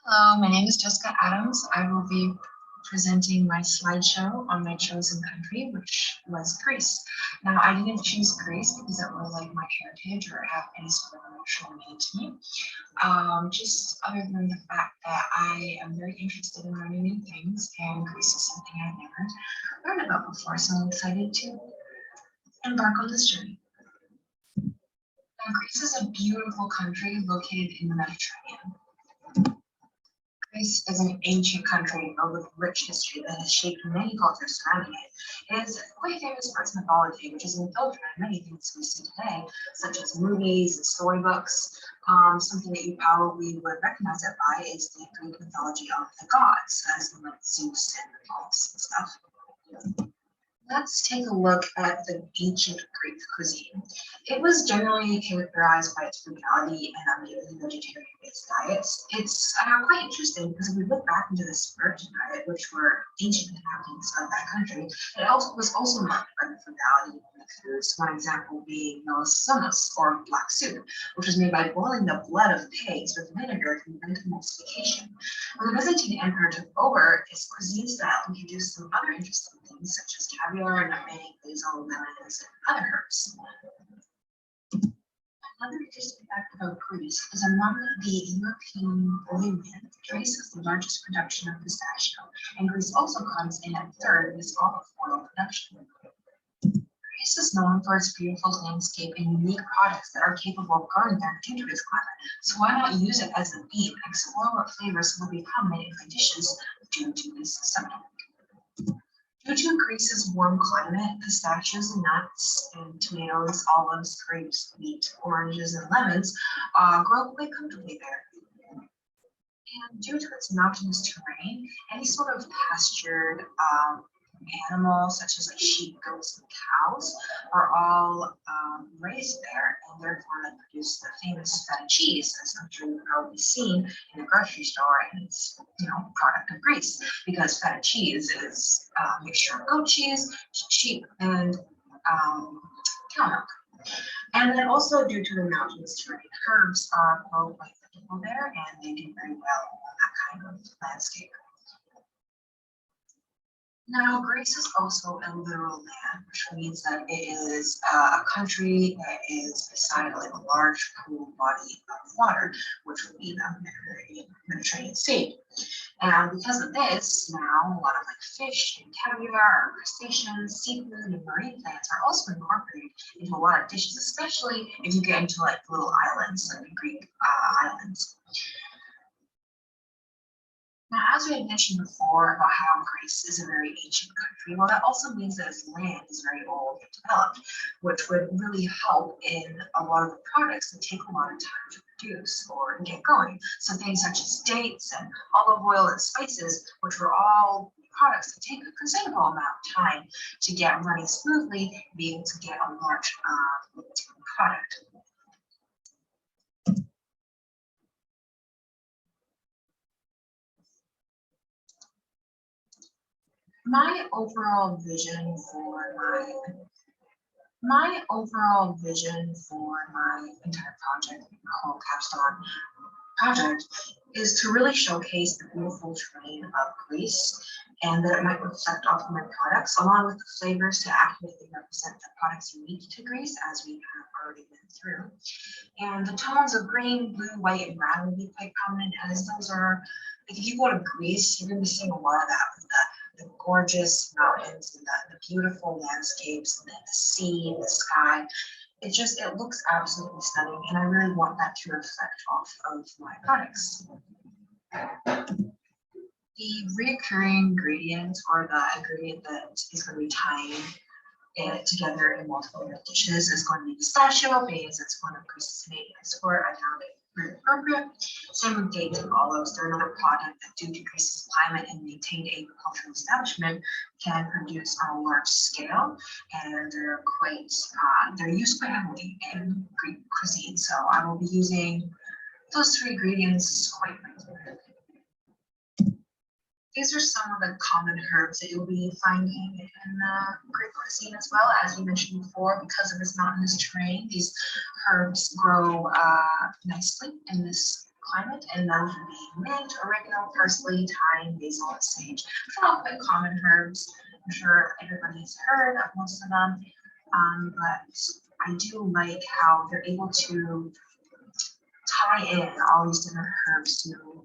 Hello, my name is Jessica Adams. I will be presenting my slideshow on my chosen country, which was Greece. Now, I didn't choose Greece because it was like my heritage or have any sort of emotional meaning to me. Just other than the fact that I am very interested in learning new things, and Greece is something I've never learned about before, so I'm excited to embark on this journey. Now, Greece is a beautiful country located in the Mediterranean. Greece is an ancient country filled with rich history that has shaped many cultures surrounding it. It is quite famous for its mythology, which is infiltrated in many things we see today, such as movies and storybooks. Something that you probably would recognize it by is the Greek mythology of the gods, as in like Zeus and Apollos and stuff. Let's take a look at the ancient Greek cuisine. It was generally characterized by its frugality and uneven vegetarian-based diets. It's quite interesting because if we look back into the Spartan diet, which were ancient inhabitants of that country, it also was also marked by the frugality of the foods. One example being melissamus, or black soup, which was made by boiling the blood of pigs with vinegar to prevent emulsification. When the Byzantine Empire took over, its cuisine style introduced some other interesting things such as caviar, nutmeg, basil, lemons, and other herbs. Another interesting fact about Greece is among the European Union, Greece has the largest production of pistachio, and Greece also comes in at third in its olive oil production. Greece is known for its beautiful landscape and unique products that are capable of growing there due to its climate. So why not use it as a beat and explore what flavors will become made into dishes due to this subject? Due to Greece's warm climate, pistachios and nuts and tomatoes, olives, grapes, wheat, oranges, and lemons grow quite comfortably there. And due to its mountainous terrain, any sort of pastured animals such as like sheep, goats, and cows are all raised there, and therefore they produce the famous feta cheese, as I'm sure you've probably seen in the grocery store, and it's product of Greece because feta cheese is a mixture of goat cheese, sheep, and cow milk. And then also due to the mountainous terrain, herbs are quite plentiful there, and they do very well on that kind of landscape. Now, Greece is also a literal land, which means that it is a country that is beside like a large cool body of water, which would be the Mediterranean Sea. And because of this, now a lot of like fish and caviar, crustaceans, seafood, and marine plants are also incorporated into a lot of dishes, especially if you get into like little islands, like the Greek islands. Now, as we had mentioned before about how Greece is a very ancient country, well, that also means that its land is very old and developed, which would really help in a lot of the products that take a lot of time to produce or get going. So things such as dates and olive oil and spices, which were all products that take a considerable amount of time to get running smoothly, being to get a large product. My overall vision for my entire project, the whole capstone project, is to really showcase the beautiful terrain of Greece and that it might reflect off of my products, along with the flavors to accurately represent the products unique to Greece, as we have already been through. And the tones of green, blue, white, and brown will be quite prominent, as those are, like if you go to Greece, you're going to be seeing a lot of that with the gorgeous mountains and the beautiful landscapes and the sea and the sky. It looks absolutely stunning, and I really want that to reflect off of my products. The recurring ingredient, or the ingredient that is going to be tying it together in multiple dishes, is going to be pistachio, because it's one of Greece's main export. I found it very appropriate. Same with dates and olives. They're another product that, due to Greece's climate and maintained agricultural establishment, can produce on a large scale, and they're used quite heavily in Greek cuisine. So I will be using those three ingredients quite regularly. These are some of the common herbs that you'll be finding in Greek cuisine as well. As we mentioned before, because of this mountainous terrain, these herbs grow nicely in this climate, and those would be mint, oregano, parsley, thyme, basil, and sage, which are all quite common herbs. I'm sure everybody's heard of most of them, but I do like how they're able to tie in all these different herbs to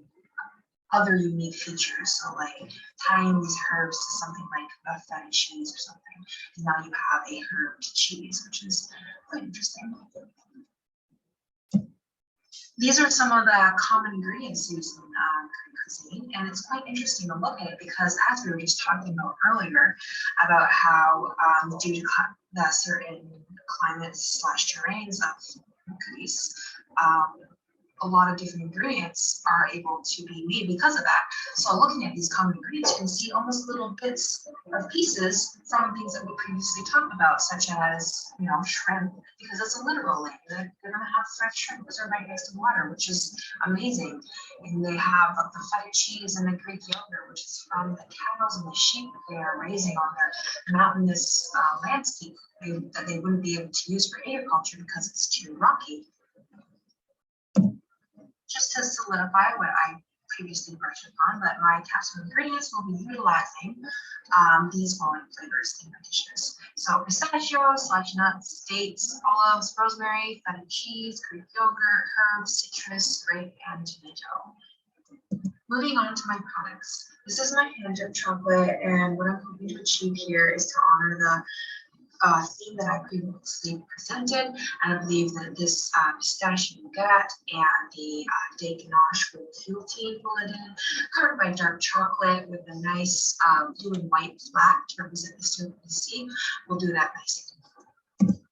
other unique features. So like tying these herbs to something like a feta cheese or something, and now you have a herbed cheese, which is quite interesting. These are some of the common ingredients used in Korean cuisine, and it's quite interesting to look at it because, as we were just talking about earlier, about how due to the certain climates / terrains of Greece, a lot of different ingredients are able to be made because of that. So looking at these common ingredients, you can see almost little bits of pieces from things that we previously talked about, such as, you know, shrimp, because it's a literal lake. They're gonna have fresh shrimp because they're right next to water, which is amazing. And they have the feta cheese and the Greek yogurt, which is from the cows and the sheep they are raising on their mountainous landscape that they wouldn't be able to use for agriculture because it's too rocky. Just to solidify what I previously brushed upon, but my capsule ingredients will be utilizing these following flavors in my dishes. So pistachios, sliced nuts, dates, olives, rosemary, feta cheese, Greek yogurt, herbs, citrus, grape, and tomato. Moving on to my products. This is my hand-dipped chocolate, and what I'm hoping to achieve here is to honor the theme that I previously presented, and I believe that this pistachio nougat and the date ganache with guillotine bulletin, covered by dark chocolate with a nice blue and white flag to represent the syrup of the sea, will do that nicely.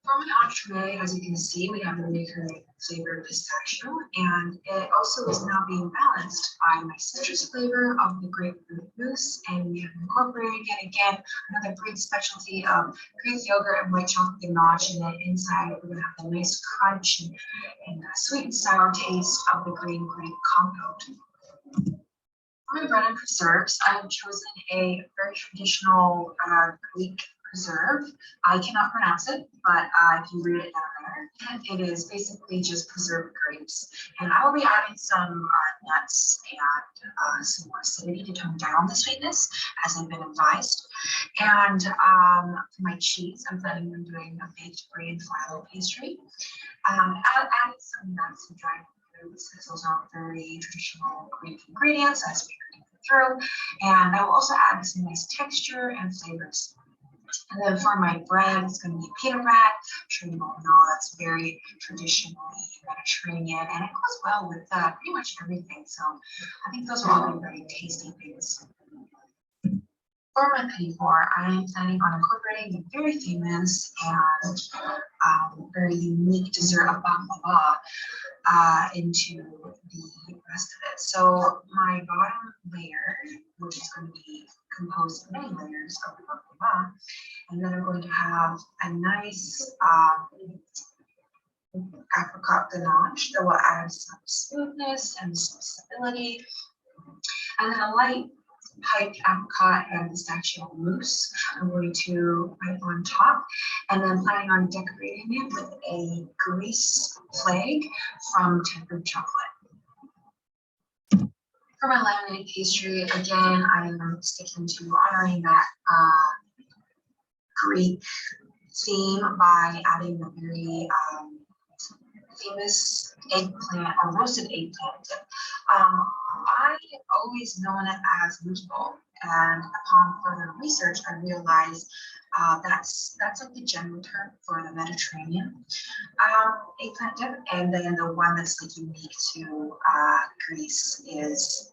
For my entree, as you can see, we have the maker flavored pistachio, and it also is now being balanced by my citrus flavor of the grapefruit mousse, and we have incorporated yet again another great specialty of Greek yogurt and white chocolate ganache, and then inside we're going to have the nice crunch and sweet and sour taste of the green grape compote. For my bread and preserves, I have chosen a very traditional Greek preserve. I cannot pronounce it, but if you read it down there, it is basically just preserved grapes. And I will be adding some nuts and some more acidity to tone down the sweetness, as I've been advised. And for my cheese, I'm planning on doing a baked brie and phyllo pastry. I'll add some nuts and dried fruits, because those are very traditional Greek ingredients as we go through. And I will also add some nice texture and flavors. And then for my bread, it's going to be pita bread. I'm sure you all know that's very traditionally Mediterranean, and it goes well with pretty much everything. So I think those will all be very tasty things. For my petit four, I am planning on incorporating the very famous and very unique dessert of baklava into the rest of it. So my bottom layer, which is going to be composed of many layers of the baklava, and then I'm going to have a nice apricot ganache that will add some smoothness and some stability, and then a light piped apricot and pistachio mousse I'm going to put on top, and then planning on decorating it with a Greece flag from tempered chocolate. For my laminated pastry, again, I am sticking to honoring that Greek theme by adding a very famous eggplant or roasted eggplant dip. I always known it as meat ball, and upon further research, I realized that's like the general term for the Mediterranean eggplant dip, and then the one that's like unique to Greece is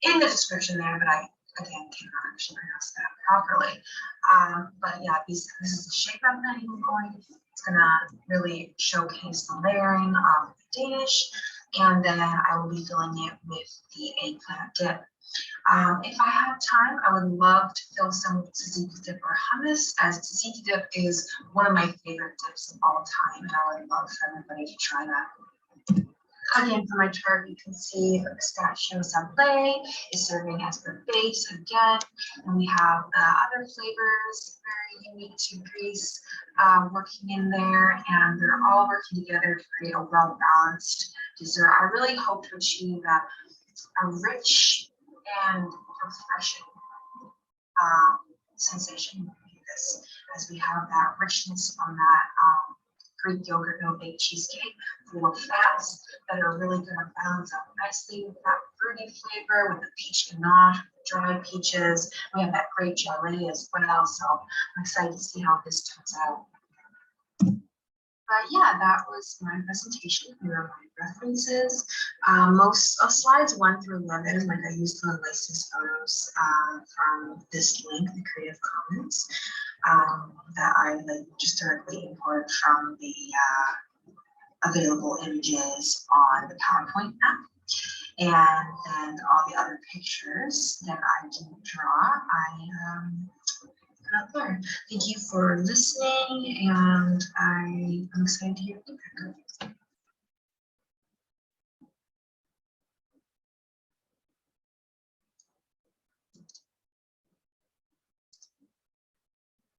in the description there, but I again cannot actually pronounce that properly. But yeah, this is the shape I'm planning on going. It's gonna really showcase the layering of the dish, and then I will be filling it with the eggplant dip. If I have time, I would love to fill some with tzatziki dip or hummus, as tzatziki dip is one of my favorite dips of all time, and I would love for everybody to try that. Again, for my chart, you can see the pistachio sablé is serving as the base again. And we have other flavors very unique to Greece working in there, and they're all working together to create a well-balanced dessert. I really hope to achieve a rich and refreshing sensation with this, as we have that richness from that Greek yogurt no bake cheesecake full of fats that are really going to balance out nicely with that fruity flavor with the peach ganache, dried peaches. We have that great jelly as well, so I'm excited to see how this turns out. But yeah, that was my presentation. Here are my references. Most of slides 1 through 11, like I used the licensed photos from this link, the Creative Commons, that I just directly import from the available images on the PowerPoint app. And then all the other pictures that I didn't draw, I put up there. Thank you for listening, and I'm excited to hear feedback.